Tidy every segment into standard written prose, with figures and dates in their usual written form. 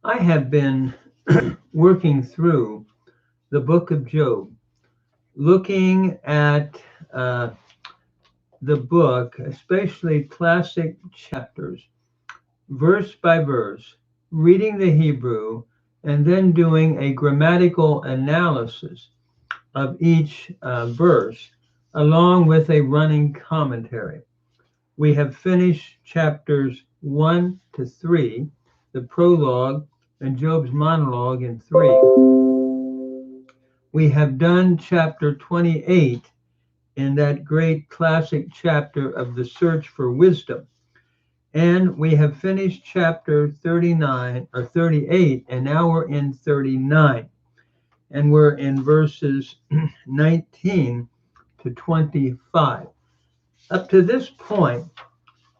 I have been working through the book of Job, looking at uh, the book, especially classic chapters, verse by verse, reading the Hebrew, and then doing a grammatical analysis of each verse, along with a running commentary. We have finished chapters 1 to 3, the prologue, and Job's monologue in 3. We have done chapter 28 in that great classic chapter of the search for wisdom. And we have finished chapter 39 or 38, and now we're in 39. And we're in verses 19 to 25. Up to this point,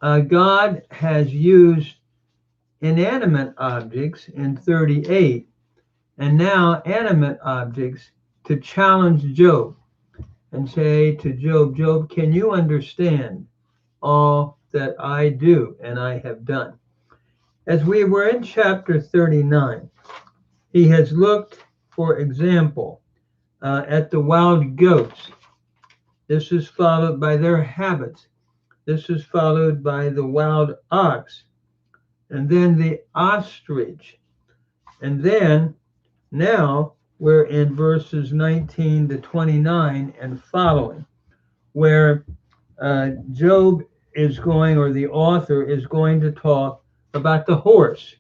God has used inanimate objects in 38, and now animate objects to challenge Job and say to Job, Job, can you understand all that I do and I have done? As we were in chapter 39, he has looked, for example, at the wild goats. This is followed by their habits. This is followed by the wild ox, and then the ostrich. And then now we're in verses 19 to 29 and following, where Job is going, or the author is going to talk about the horse,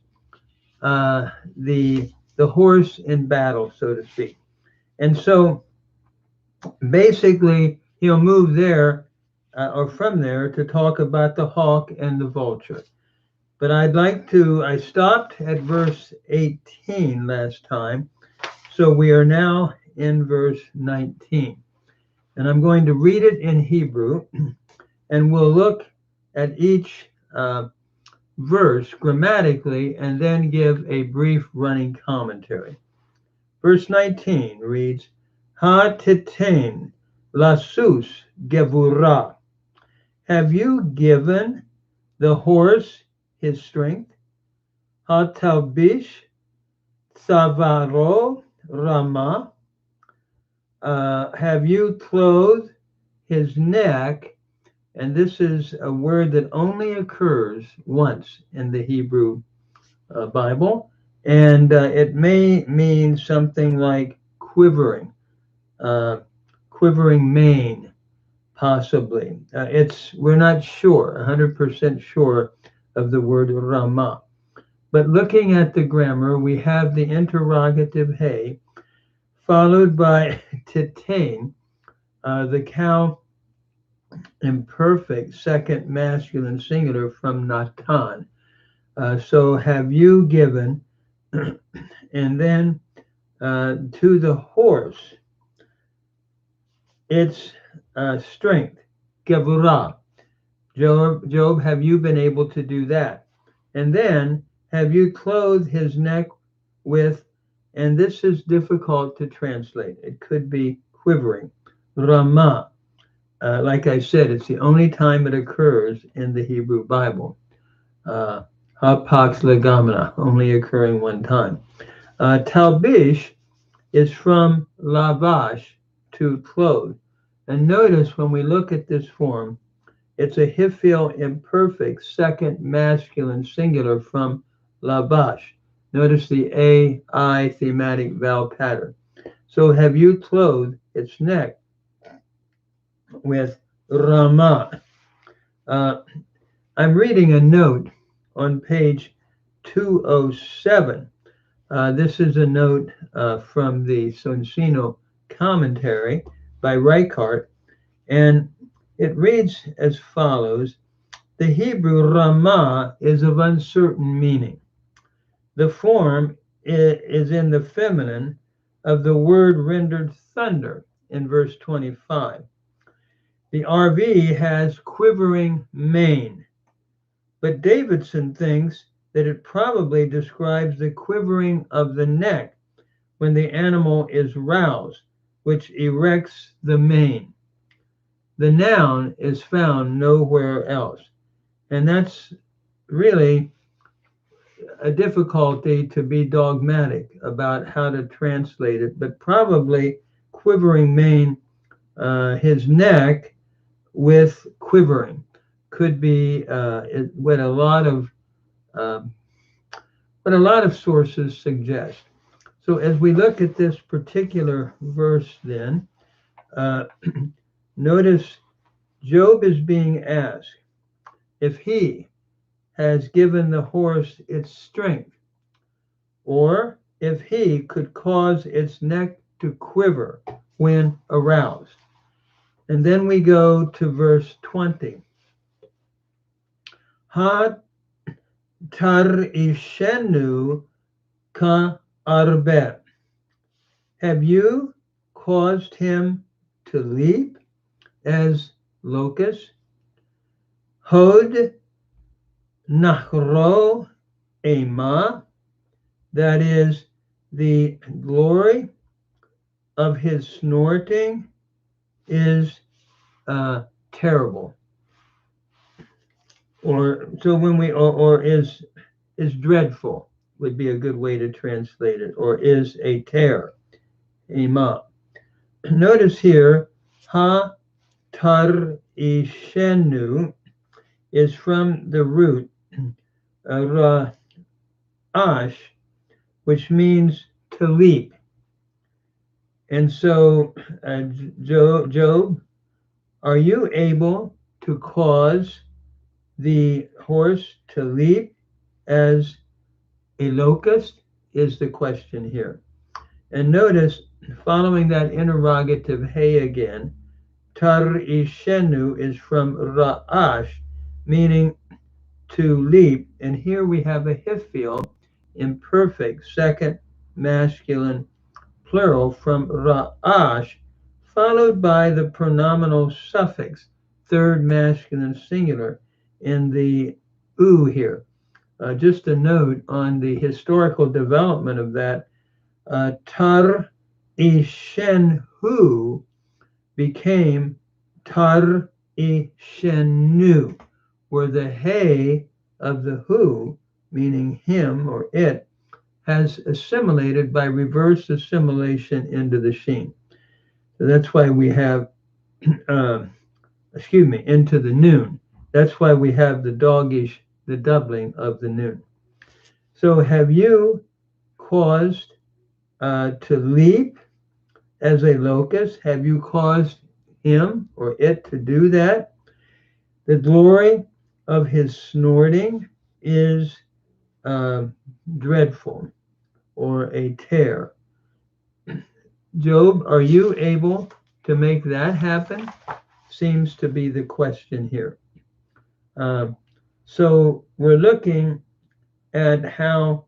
the horse in battle, so to speak. And so basically, he'll move there or from there to talk about the hawk and the vulture. But I stopped at verse 18 last time, so we are now in verse 19. And I'm going to read it in Hebrew, and we'll look at each verse grammatically and then give a brief running commentary. Verse 19 reads, Ha titen lasus gevurah. Have you given the horse his strength? Ha talbish savaro rama. Have you clothed his neck? And this is a word that only occurs once in the Hebrew Bible. And it may mean something like quivering, quivering mane, possibly. We're not sure, 100% sure of the word Rama. But looking at the grammar, we have the interrogative hey, followed by titain, the cow imperfect second masculine singular from Natan. So have you given, and then to the horse, its strength, gevurah. Job, have you been able to do that? And then, have you clothed his neck with, and this is difficult to translate. It could be quivering, Ramah. Like I said, it's the only time it occurs in the Hebrew Bible. Hapax legamina, only occurring one time. Talbish is from lavash, to clothe. And notice when we look at this form, it's a hiphil imperfect second masculine singular from lavash. Notice the A-I thematic vowel pattern. So have you clothed its neck with Ramah? I'm reading a note on page 207. This is a note from the Sonsino commentary by Reichart, and it reads as follows. The Hebrew Ramah is of uncertain meaning. The form is in the feminine of the word rendered thunder in verse 25. The RV has quivering mane, but Davidson thinks that it probably describes the quivering of the neck when the animal is roused, which erects the mane. The noun is found nowhere else. And that's really a difficulty to be dogmatic about how to translate it, but probably quivering mane, his neck with quivering, could be what a lot of sources suggest. So as we look at this particular verse, then notice Job is being asked if he has given the horse its strength, or if he could cause its neck to quiver when aroused. And then we go to verse 20. Ha tarishenu ka arber. Have you caused him to leap as locusts? Hod nachro ema, that is, the glory of his snorting is terrible, or so when we or is dreadful would be a good way to translate it, or is a terror, ema. Notice here, ha tar ishenu is from the root ra'ash, which means to leap. And so, Job, are you able to cause the horse to leap as a locust? Is the question here. And notice, following that interrogative, hey again, tar ishenu is from ra'ash, meaning to leap. And here we have a hifil, imperfect, second masculine plural from ra'ash, followed by the pronominal suffix, third masculine singular, in the u here. Just a note on the historical development of that, tar ishenhu became tar ishenu, where the hey of the who, meaning him or it, has assimilated by reverse assimilation into the sheen. So that's why we have, into the noon. That's why we have the dogish, the doubling of the noon. So have you caused to leap as a locust? Have you caused him or it to do that? The glory of his snorting is dreadful, or a tear. Job, are you able to make that happen? Seems to be the question here. So we're looking at how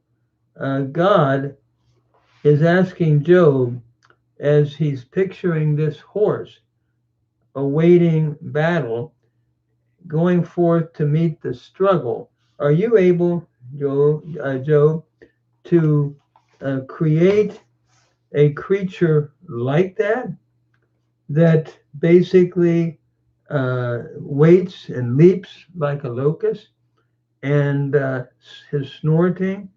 God is asking Job, as he's picturing this horse awaiting battle, going forth to meet the struggle. Are you able, Job, to create a creature like that basically waits and leaps like a locust, and his snorting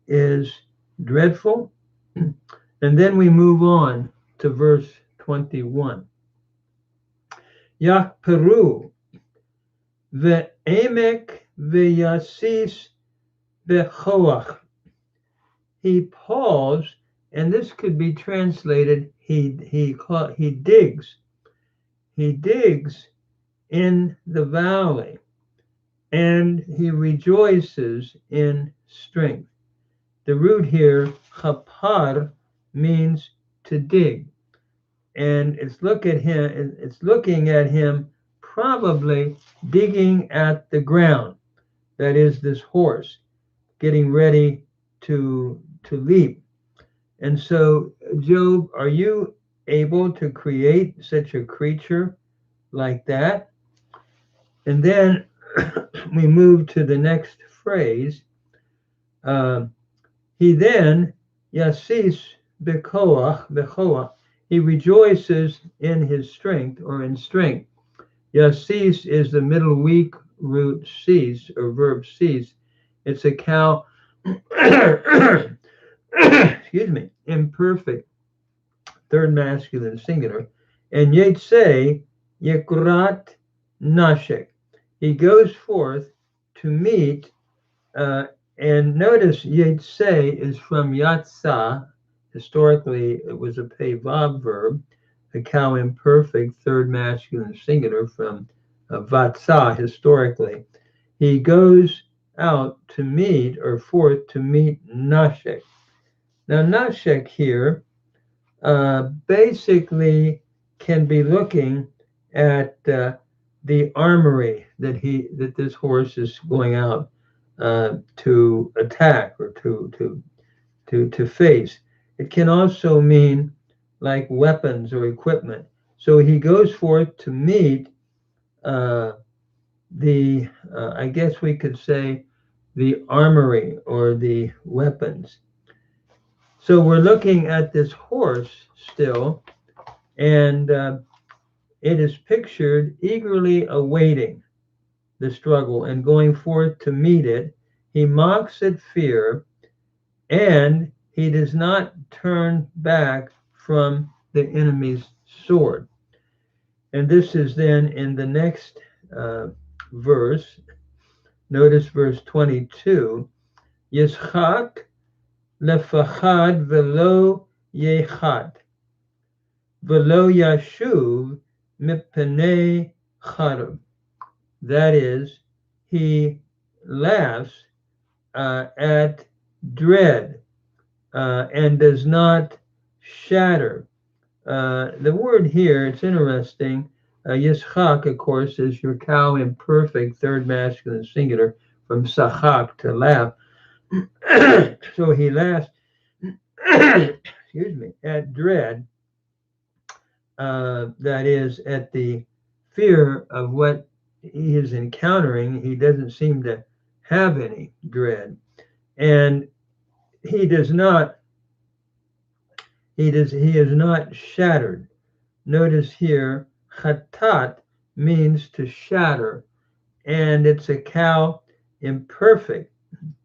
is dreadful? And then we move on to verse 21. Yak Peru ve'emek ve'yasis bechoach. He paused, and this could be translated, he digs. He digs in the valley, and he rejoices in strength. The root here, chapar, means to dig, and it's looking at him probably digging at the ground. That is, this horse getting ready to leap. And so, Job, are you able to create such a creature like that? And then we move to the next phrase. He then, yasis bechoach, he rejoices in his strength, or in strength. Yasis is the middle weak root cease, or verb cease. It's a cow excuse me, imperfect, third masculine singular, and Yetzei Yekrat Nashek. He goes forth to meet, and notice Yetzei is from Yatsa. Historically, it was a Pevav verb, a cow imperfect, third masculine singular from Vatsa historically. He goes out to meet or forth to meet Nashek. Now, Nashek here basically can be looking at the armory that this horse is going out to attack or to face. It can also mean like weapons or equipment. So he goes forth to meet I guess we could say, the armory or the weapons. So we're looking at this horse still, and it is pictured eagerly awaiting the struggle and going forth to meet it. He mocks at fear, and he does not turn back from the enemy's sword. And this is then in the next verse. Notice verse 22. Yishak lefachad velo yechad velo yashuv mipnei charab. That is, he laughs at dread and does not shatter. The word here, it's interesting. Yishak, of course, is your cow imperfect, third masculine singular, from sachak, to laugh. So he laughs, excuse me, at dread, that is, at the fear of what he is encountering. He doesn't seem to have any dread. And he is not shattered. Notice here, chatat means to shatter, and it's a cow imperfect,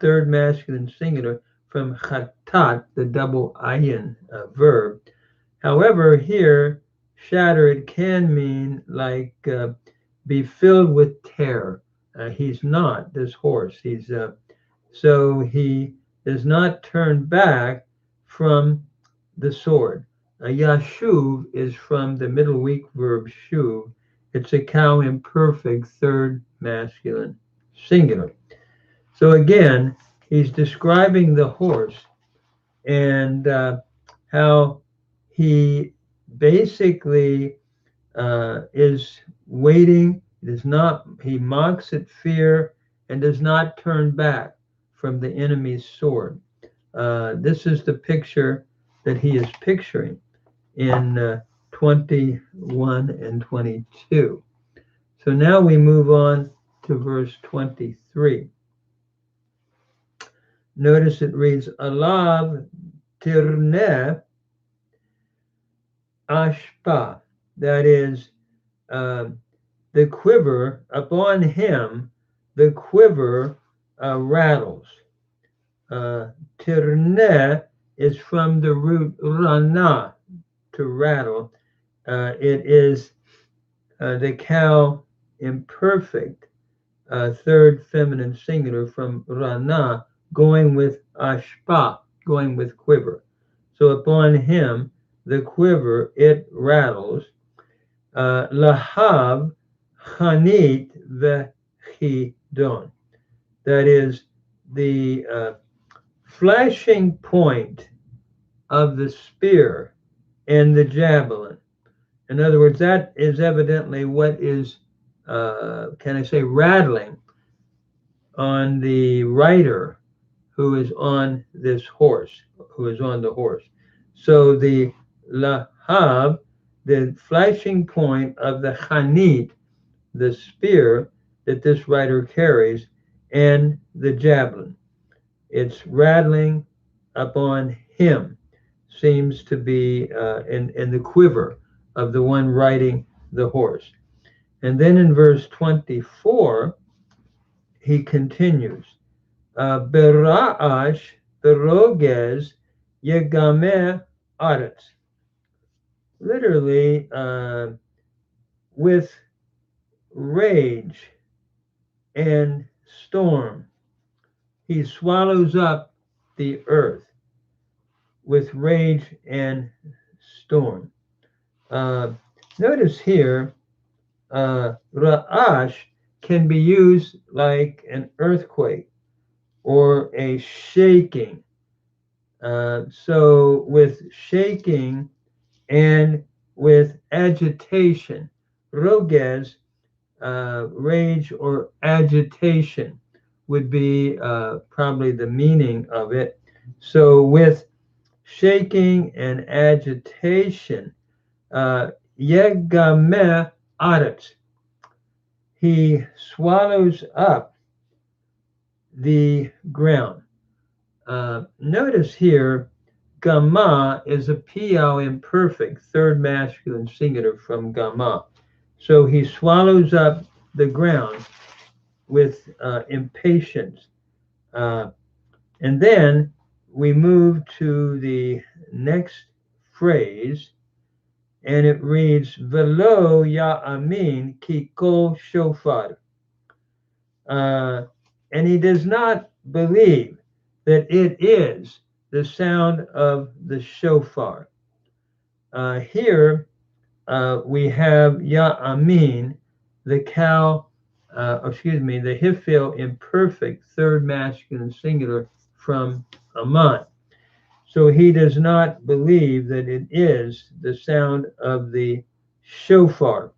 third masculine singular, from chatat, the double ayin verb. However, here, shatter, it can mean like be filled with terror. He's not, this horse. So he does not turn back from the sword. Yashuv is from the middle weak verb shuv. It's a cow imperfect, third masculine singular. So again, he's describing the horse and how he basically is waiting. He mocks at fear and does not turn back from the enemy's sword. This is the picture that he is picturing in 21 and 22. So now we move on to verse 23. Notice it reads, Alav tirneh ashpa. That is, the quiver, upon him, the quiver rattles. Tirneh is from the root rana, to rattle. It is the cow imperfect, third feminine singular from rana, going with ashpa, going with quiver. So upon him, the quiver, it rattles. Lahav chanit vechidon. That is, the flashing point of the spear and the javelin. In other words, that is evidently what is, rattling on the rider who is on this horse, who is on the horse. So the lahav, the flashing point of the chanit, the spear that this rider carries, and the javelin. It's rattling upon him, seems to be in the quiver of the one riding the horse. And then in verse 24, he continues, Bera'ash, berogez, yegameh aretz. Literally, with rage and storm, he swallows up the earth with rage and storm. Uh, Notice here, ra'ash can be used like an earthquake or a shaking. So with shaking and with agitation, rogez, rage or agitation would be probably the meaning of it. So with shaking and agitation, yegameh aretz, he swallows up the ground. Notice here, Gama is a PL imperfect, third masculine singular from Gama. So he swallows up the ground with impatience. And then we move to the next phrase, and it reads, Velo ya'amin ki kol shofar. And he does not believe that it is the sound of the shofar. Here we have Ya'amin, the cow, the Hifil imperfect, third masculine singular from Aman. So he does not believe that it is the sound of the shofar.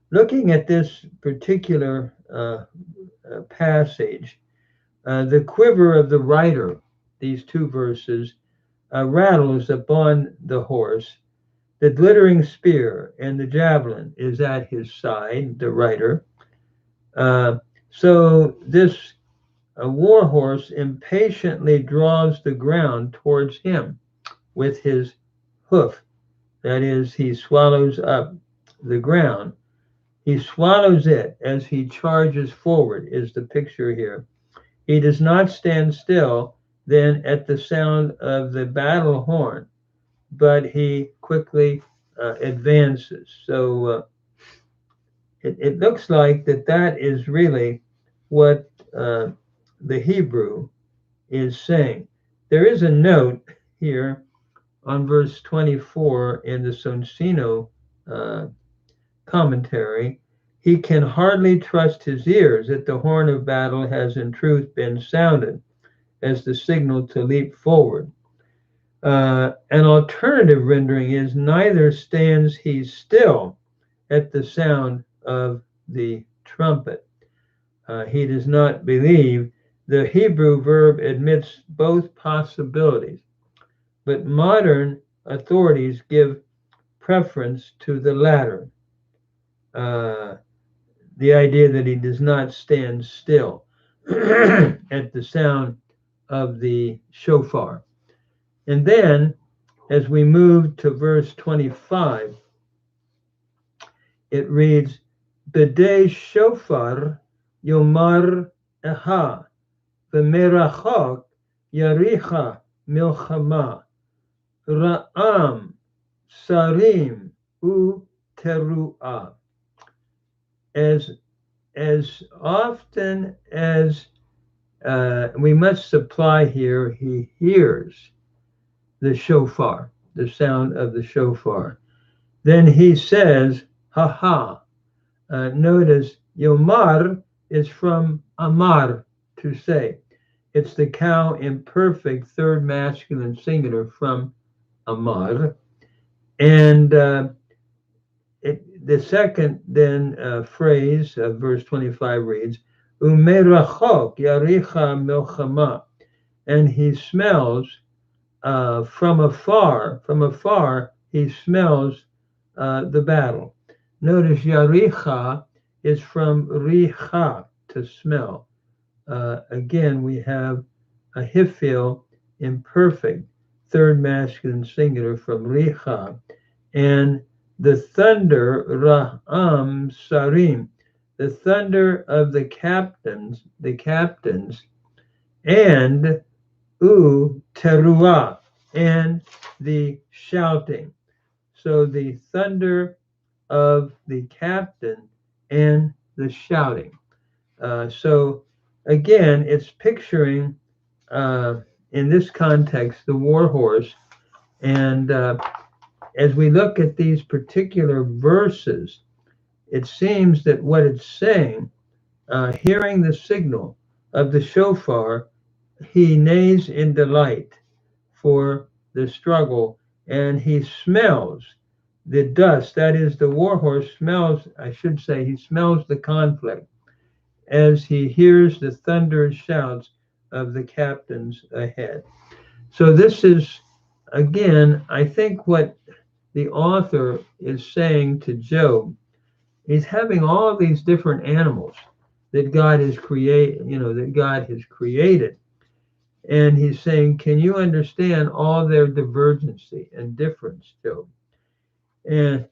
Looking at this particular passage, the quiver of the rider, these two verses, rattles upon the horse. The glittering spear and the javelin is at his side, the rider. So this war horse impatiently draws the ground towards him with his hoof. That is, he swallows up the ground. He swallows it as he charges forward, is the picture here. He does not stand still then at the sound of the battle horn, but he quickly advances. So it looks like that is really what the Hebrew is saying. There is a note here on verse 24 in the Sonsino commentary. He can hardly trust his ears that the horn of battle has in truth been sounded as the signal to leap forward. An alternative rendering is, neither stands he still at the sound of the trumpet. He does not believe. The Hebrew verb admits both possibilities, but modern authorities give preference to the latter. The idea that he does not stand still at the sound of the shofar. And then, as we move to verse 25, it reads, B'dei shofar yomar eha, v'merachok yaricha milchama, ra'am sarim u teruah. As often as we must supply here, he hears the shofar, the sound of the shofar. Then he says, ha ha. Notice Yomar is from Amar, to say. It's the cow imperfect third masculine singular from Amar. And the second then phrase of verse 25 reads, Umerachok yaricha milchama. And he smells from afar, he smells the battle. Notice Yaricha is from Richa, to smell. Again, we have a Hifil imperfect, third masculine singular from Richa. And the thunder, Ra'am Sarim, the thunder of the captains, and teruah, and the shouting. So the thunder of the captain and the shouting. So again, it's picturing in this context the war horse. And as we look at these particular verses, it seems that what it's saying, hearing the signal of the shofar, he neighs in delight for the struggle, and he smells the dust. That is, the war horse smells, I should say, he smells the conflict as he hears the thunderous shouts of the captains ahead. So, this is, again, I think what the author is saying to Job. He's having all these different animals that God has created. And he's saying, can you understand all their divergency and difference, Job? And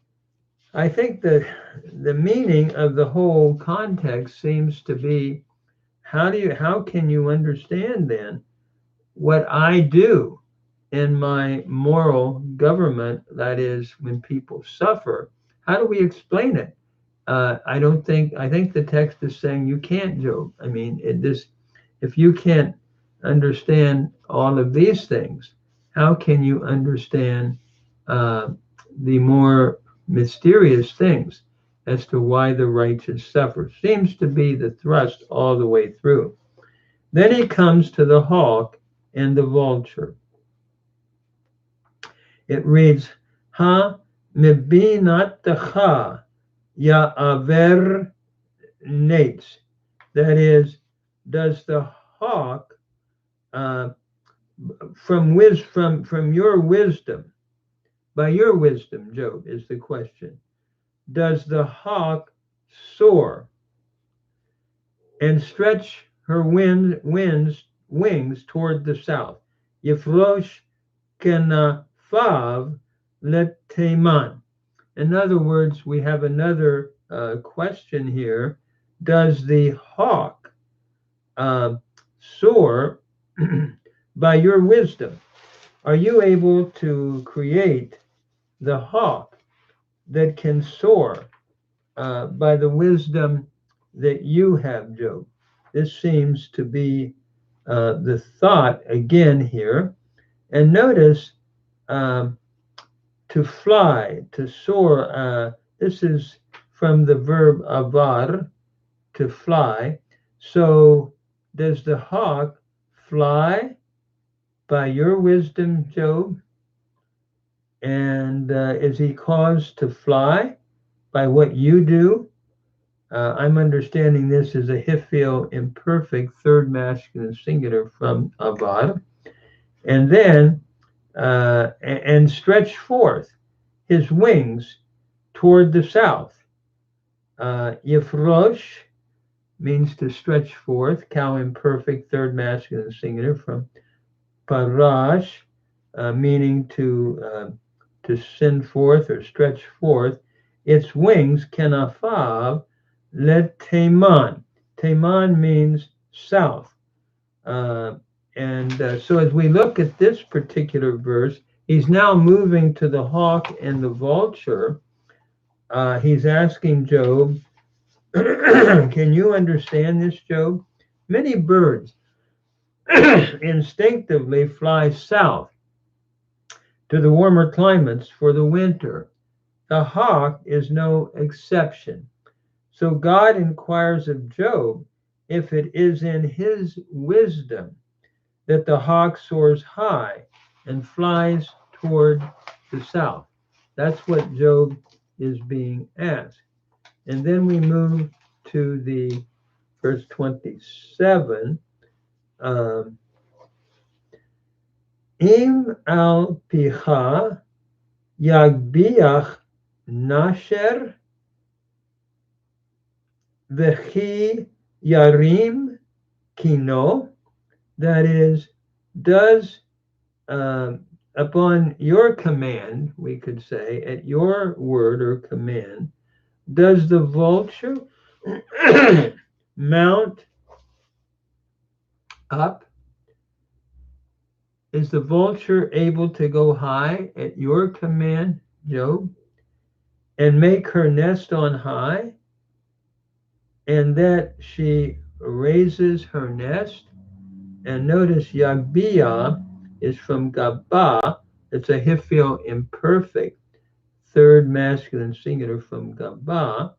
I think that the meaning of the whole context seems to be, how can you understand then what I do in my moral government? That is, when people suffer, how do we explain it? I think the text is saying you can't, Job. I mean, if you can't understand all of these things, how can you understand uh, the more mysterious things as to why the righteous suffer? Seems to be the thrust all the way through. Then he comes to the hawk and the vulture. It reads, Ha mibinatacha ya'aver nates. That is, does the hawk uh, from your wisdom, by your wisdom, Job, is the question. Does the hawk soar and stretch her wings toward the south? Yifrosh kenafav leteman. In other words, we have another question here. Does the hawk soar by your wisdom? Are you able to create the hawk that can soar by the wisdom that you have, Job? This seems to be the thought again here. And notice to fly, to soar. This is from the verb avar, to fly. So does the hawk fly by your wisdom, Job? And is he caused to fly by what you do? I'm understanding this as a Hiphil imperfect third masculine singular from avar. And then, and stretch forth his wings toward the south. Yifrosh means to stretch forth, cow imperfect third masculine singular from parash, meaning to send forth or stretch forth its wings. Kenafav let teman. Teman means south. So as we look at this particular verse, he's now moving to the hawk and the vulture. He's asking Job, can you understand this, Job? Many birds instinctively fly south to the warmer climates for the winter. The hawk is no exception. So God inquires of Job if it is in his wisdom that the hawk soars high and flies toward the south. That's what Job is being asked. And then we move to the verse 27. Im al picha yagbiach nasher v'chi yarim kino. That is, does upon your command, we could say, at your word or command, does the vulture Mount up. Is the vulture able to go high at your command, Job, and make her nest on high, and that she raises her nest? And notice Yagbia is from Gaba. It's a Hiphil imperfect, third masculine singular from Gaba,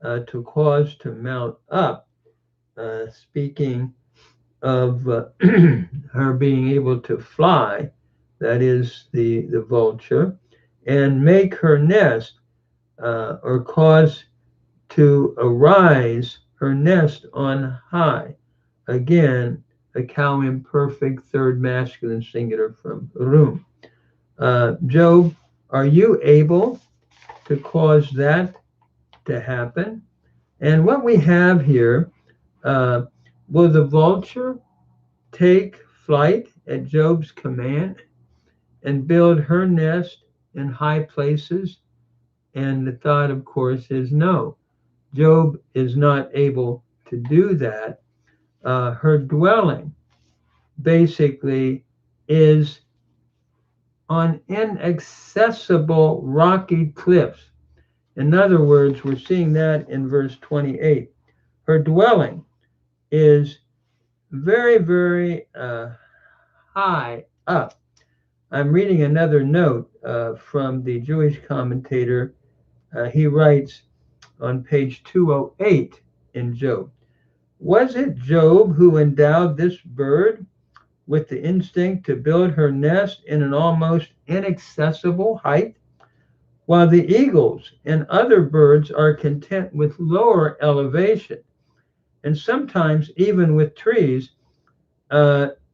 to cause to mount up, speaking of her being able to fly, that is the vulture, and make her nest, or cause to arise her nest on high. Again, a cow imperfect, third masculine singular from Rum. Job, are you able to cause that to happen? And what we have here, uh, will the vulture take flight at Job's command and build her nest in high places? And the thought, of course, is no. Job is not able to do that. Her dwelling basically is on inaccessible rocky cliffs. In other words, we're seeing that in verse 28. Her dwelling is very, very high up. I'm reading another note from the Jewish commentator. He writes on page 208 in Job. Was it Job who endowed this bird with the instinct to build her nest in an almost inaccessible height, while the eagles and other birds are content with lower elevation, and sometimes even with trees?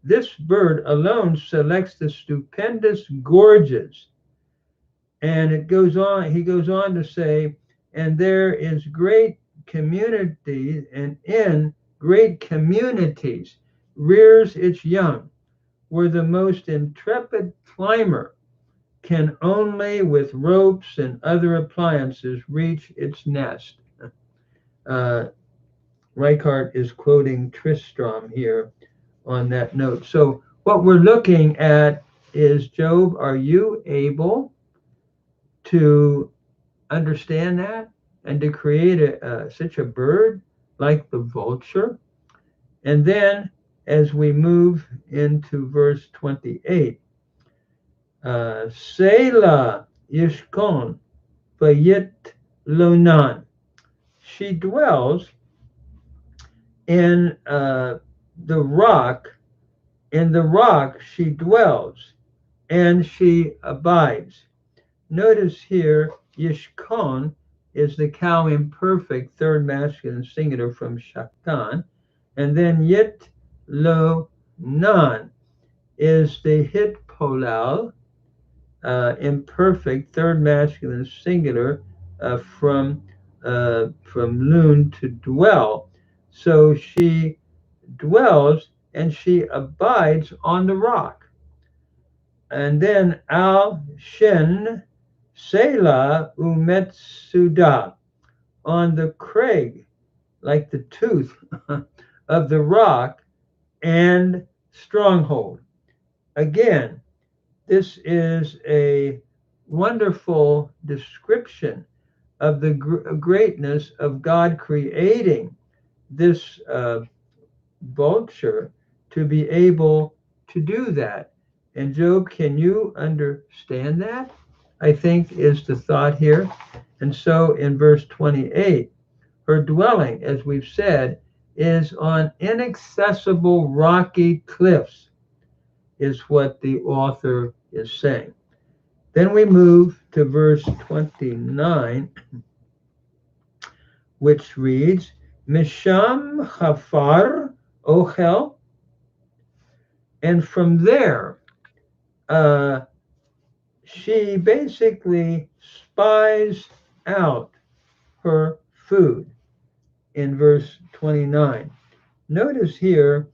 This bird alone selects the stupendous gorges. And it goes on, he goes on to say, and there is great community, and in great communities rears its young, where the most intrepid climber can only with ropes and other appliances reach its nest. Uh, Reichart is quoting Tristram here on that note. So what we're looking at is, Job, are you able to understand that and to create such a bird like the vulture? And then as we move into verse 28, Selah Yishkon Vayit Lonan. She dwells in the rock. In the rock she dwells, and she abides. Notice here, Yishkon is the cow imperfect, third masculine singular from Shaktan, and then Yit Lo Nan is the hit polal, imperfect, third masculine singular, from Lun, to dwell. So she dwells and she abides on the rock. And then Al Shin Selah Umetsuda, on the crag, like the tooth of the rock, and stronghold. Again, this is a wonderful description of the greatness of God creating this vulture to be able to do that. And Job, can you understand that? I think is the thought here. And so in verse 28, her dwelling, as we've said, is on inaccessible rocky cliffs, is what the author is saying. Then we move to verse 29, which reads, Misham Chafar Ochel. And from there, she basically spies out her food in verse 29. Notice here,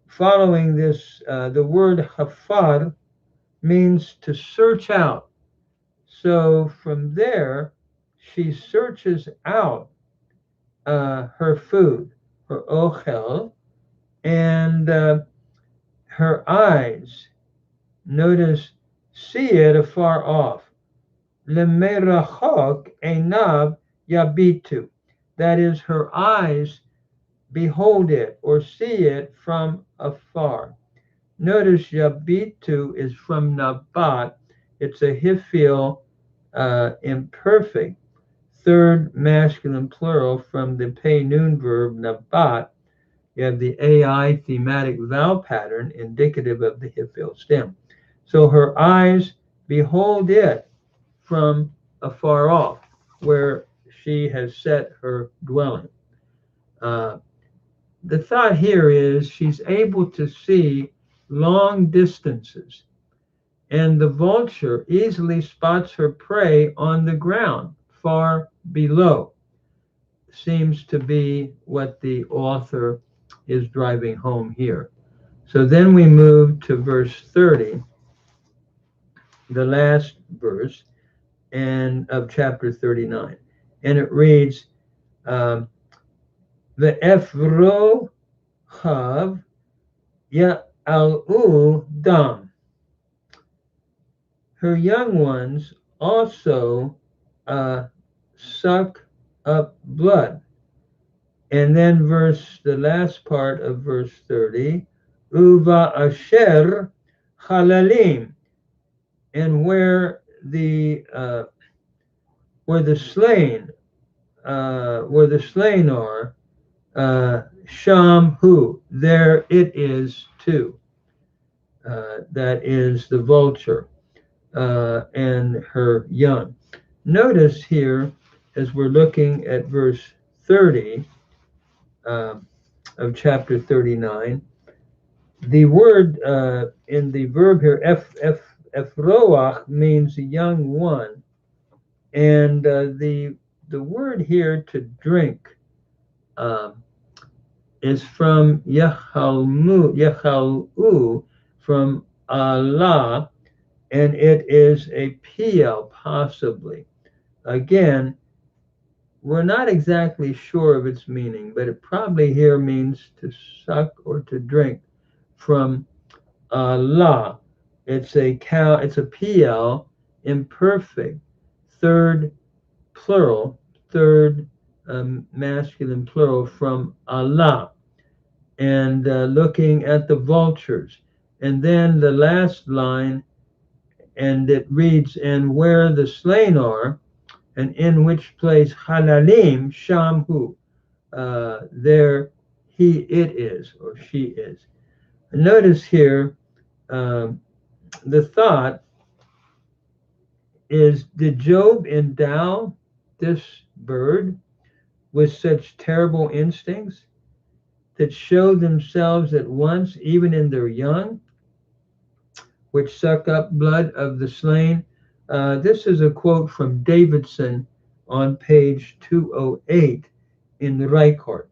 following this, the word hafar means to search out. So from there, she searches out her food, her ochel, and her eyes, notice, see it afar off. Lemerachok einav yabitu. That is, her eyes behold it or see it from afar. Notice yabitu is from nabat. It's a hifil imperfect, third masculine plural from the pay noon verb nabat. You have the AI thematic vowel pattern indicative of the hifil stem. So her eyes behold it from afar off, where she has set her dwelling. Uh, the thought here is she's able to see long distances, and the vulture easily spots her prey on the ground far below. Seems to be what the author is driving home here. So then we move to verse 30, the last verse and of chapter 39. And it reads, the Efro Chav Ya'al'u Dam. Her young ones also suck up blood. And then the last part of verse 30, Uva Asher Halalim, and where the slain are, Sham Hu, there it is too. That is the vulture and her young. Notice here, as we're looking at verse 30 of chapter 39, the word in the verb here, efroach, means young one, and the word here to drink is from Yachalu, from Allah, and it is a PL possibly. Again, we're not exactly sure of its meaning, but it probably here means to suck or to drink from Allah. It's a PL imperfect, third plural, third masculine plural from Allah. And looking at the vultures. And then the last line, and it reads, and where the slain are, and in which place halalim shamhu, there it is, or she is. Notice here, the thought is, did Job endow this bird with such terrible instincts that show themselves at once, even in their young, which suck up blood of the slain? This is a quote from Davidson on page 208 in the Reichart.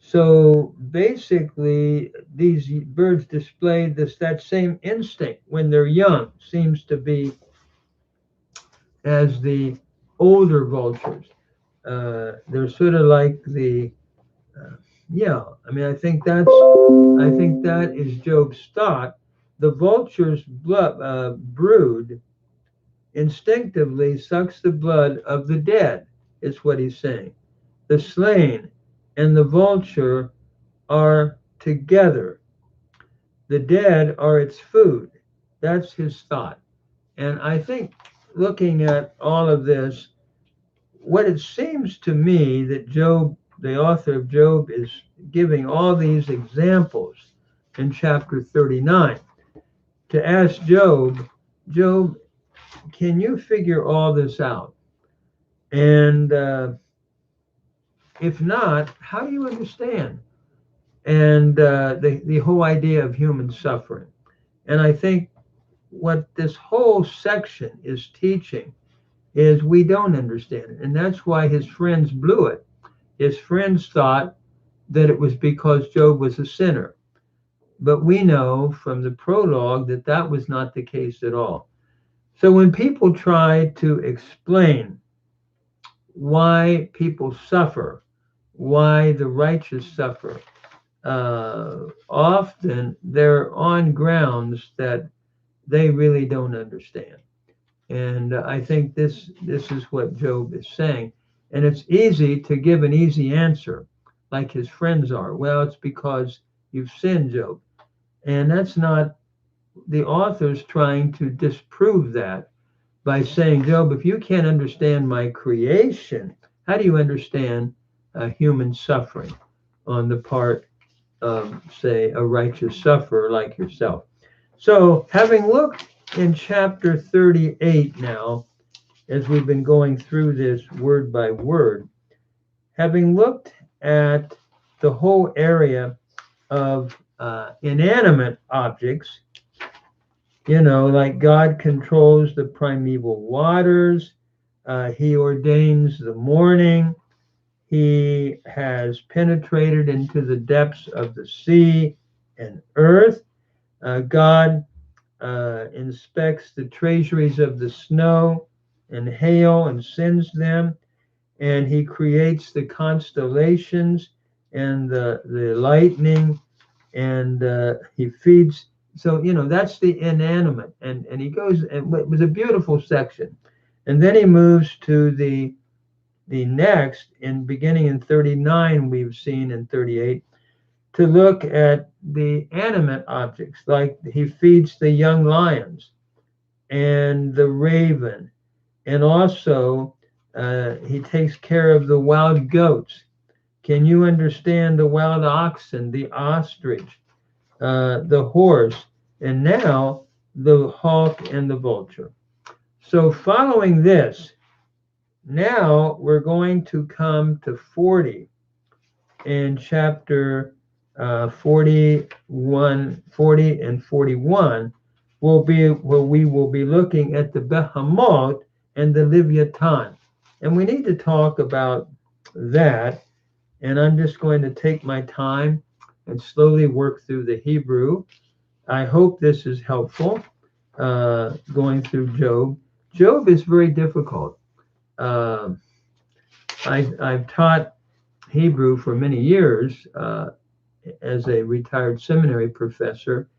So basically, these birds display that same instinct when they're young, seems to be as the older vultures. They're sort of like the I mean, I think that is Job's thought. The vulture's brood instinctively sucks the blood of the dead, is what he's saying. The slain and the vulture are together. The dead are its food. That's his thought. And I think, looking at all of this, what it seems to me that Job, the author of Job, is giving all these examples in chapter 39 to ask Job, can you figure all this out? And if not, how do you understand? And the whole idea of human suffering. And I think what this whole section is teaching is we don't understand it. And that's why his friends blew it. His friends thought that it was because Job was a sinner. But we know from the prologue that that was not the case at all. So when people try to explain why people suffer, why the righteous suffer, often they're on grounds that they really don't understand. And I think this is what Job is saying. And it's easy to give an easy answer, like his friends are. Well, it's because you've sinned, Job. And that's not, the author's trying to disprove that by saying, Job, if you can't understand my creation, how do you understand human suffering on the part of, say, a righteous sufferer like yourself? So, having looked in chapter 38 now, as we've been going through this word by word, having looked at the whole area of inanimate objects, like God controls the primeval waters, He ordains the morning, He has penetrated into the depths of the sea and earth. God inspects the treasuries of the snow and hail and sends them, and He creates the constellations and the lightning, and He feeds. So that's the inanimate, and He goes, and it was a beautiful section, and then He moves to the next, in beginning in 39, we've seen in 38, to look at the animate objects, like He feeds the young lions and the raven, and also He takes care of the wild goats. Can you understand the wild oxen, the ostrich, the horse, and now the hawk and the vulture? So following this, now we're going to come to 40 in chapter 40 and 41 will be where we will be looking at the Behemoth and the Leviathan. And we need to talk about that. And I'm just going to take my time and slowly work through the Hebrew. I hope this is helpful, going through Job. Job is very difficult. Uh, I've taught Hebrew for many years as a retired seminary professor,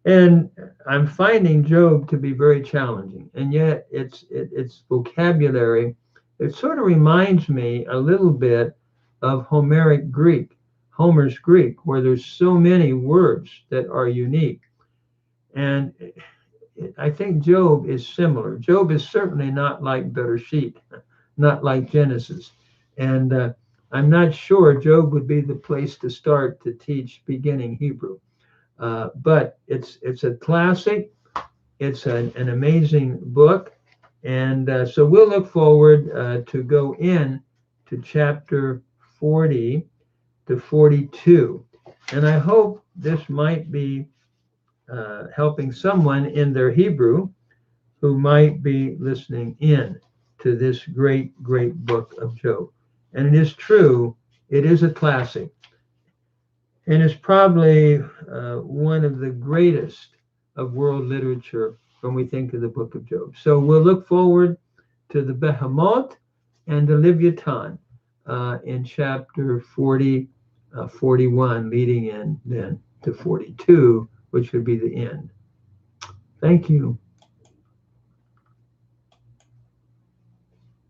and I'm finding Job to be very challenging. And yet, its vocabulary, it sort of reminds me a little bit of Homer's Greek, where there's so many words that are unique. And I think Job is similar. Job is certainly not like Bereshit, not like Genesis. And I'm not sure Job would be the place to start to teach beginning Hebrew. But it's a classic. It's an amazing book. And so we'll look forward to go in to chapter 40 to 42. And I hope this might be helping someone in their Hebrew who might be listening in to this great, great book of Job. And it is true, it is a classic. And it's probably one of the greatest of world literature when we think of the book of Job. So we'll look forward to the Behemoth and the Leviathan in chapter 40, 41, leading in then to 42, which would be the end. Thank you.